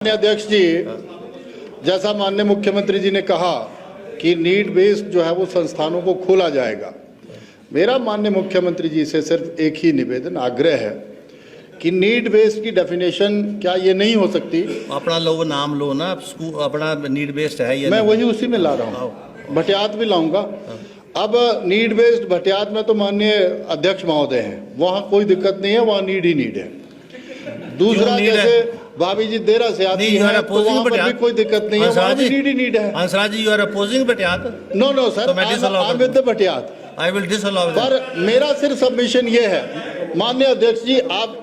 माननीय अध्यक्ष जी, जैसा माननीय मुख्यमंत्री जी ने कहा कि नीड बेस्ड जो है वो संस्थानों को खोला जाएगा। मेरा माननीय मुख्यमंत्री जी से सिर्फ एक ही निवेदन आग्रह है कि नीड बेस्ड की डेफिनेशन क्या ये नहीं हो सकती? अपना लो नाम लो ना, स्कूल अपना नीड बेस्ड है ये। मैं वही उसी में ला रहा हूँ, भटियात भी लाऊंगा। अब नीड बेस्ड भटियात में तो माननीय अध्यक्ष महोदय हैं, वहाँ कोई दिक्कत नहीं है, वहाँ नीड ही नीड है। दूसरा जैसे भाभी जी देरा से आती है तो वहाँ पर भी कोई दिक्कत नहीं है, वहाँ भी नीड ही नीड है। Hansraj ji, you are opposing भटियात? No no sir, I am with the भटियात। I will disallow. पर मेरा सिर्फ सबमिशन ये है माननीय अध्यक्ष जी, आप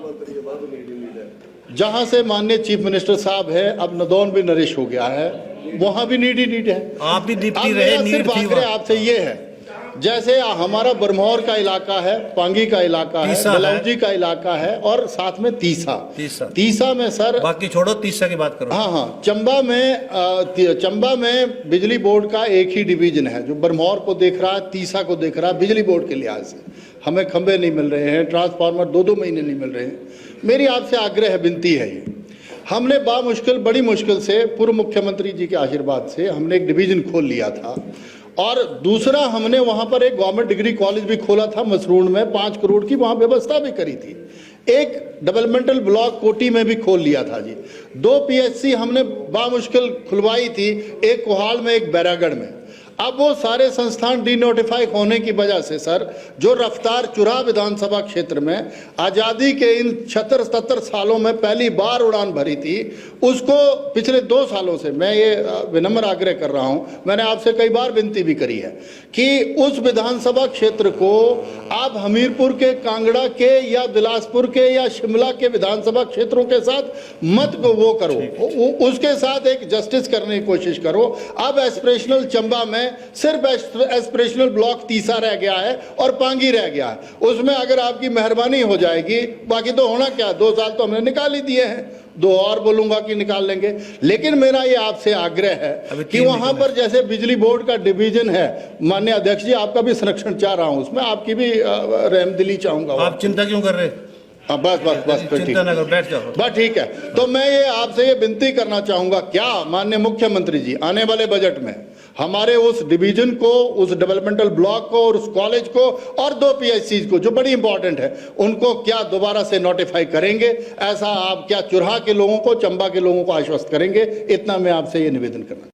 जहां से माननीय चीफ मिनिस्टर साहब है, अब नदौन भी नरेश हो गया है, वहां भी नीड ही नीड है। आप भी डिप्टी रहे, नीड थी वहाँ। आपसे ये है, जैसे हमारा बरमौर का इलाका है, पांगी का इलाका है, बलौजी का इलाका है और साथ में तीसा में सर, बाकी छोड़ो, तीसा की बात करो। हाँ, चंबा में बिजली बोर्ड का एक ही डिवीजन है जो बरमौर को देख रहा है, तीसा को देख रहा है। बिजली बोर्ड के लिहाज से हमें खंभे नहीं मिल रहे हैं, ट्रांसफार्मर 2-2 महीने नहीं मिल रहे हैं। मेरी आपसे आग्रह है, विनती है ये, हमने बड़ी मुश्किल से पूर्व मुख्यमंत्री जी के आशीर्वाद से हमने एक डिवीजन खोल लिया था, और दूसरा हमने वहां पर एक गवर्नमेंट डिग्री कॉलेज भी खोला था मसरूण में, 5 करोड़ की वहां व्यवस्था भी करी थी। एक डेवलपमेंटल ब्लॉक कोटी में भी खोल लिया था जी। 2 पीएचसी हमने बामुश्किल खुलवाई थी, एक कोहाल में, एक बैरागढ़ में। अब वो सारे संस्थान डीनोटिफाई होने की वजह से सर, जो रफ्तार चुरा विधानसभा क्षेत्र में आज़ादी के इन 76-77 सालों में पहली बार उड़ान भरी थी, उसको पिछले 2 सालों से मैं ये विनम्र आग्रह कर रहा हूं, मैंने आपसे कई बार विनती भी करी है कि उस विधानसभा क्षेत्र को आप हमीरपुर के, कांगड़ा के या बिलासपुर के या शिमला के विधानसभा क्षेत्रों के साथ मत को वो करो, उसके साथ एक जस्टिस करने की कोशिश करो। अब एस्पिरेशनल चंबा में सिर्फ एस्पिरेशनल ब्लॉक तीसा रह गया है और पांगी रह गया है, उसमें अगर आपकी मेहरबानी हो जाएगी, बाकी तो होना क्या, 2 साल तो हमने निकाल ही दिए हैं, 2 और बोलूंगा कि निकाल लेंगे। लेकिन मेरा ये आपसे आग्रह है कि वहां पर जैसे बिजली बोर्ड का डिवीजन है, माननीय अध्यक्ष जी आपका भी संरक्षण चाह रहा हूं, उसमें आपकी भी रहमदिली चाहूंगा। आप चिंता क्यों कर रहे? बस चिंता ना करो, बैठ जाओ। बस ठीक है। तो मैं ये आपसे ये विनती करना चाहूंगा, क्या माननीय मुख्यमंत्री जी आने वाले बजट में हमारे उस डिवीजन को, उस डेवलपमेंटल ब्लॉक को और उस कॉलेज को और 2 पीएचसी को जो बड़ी इंपॉर्टेंट है, उनको क्या दोबारा से नोटिफाई करेंगे? ऐसा आप क्या चुरहा के लोगों को, चंबा के लोगों को आश्वस्त करेंगे? इतना मैं आपसे ये निवेदन करना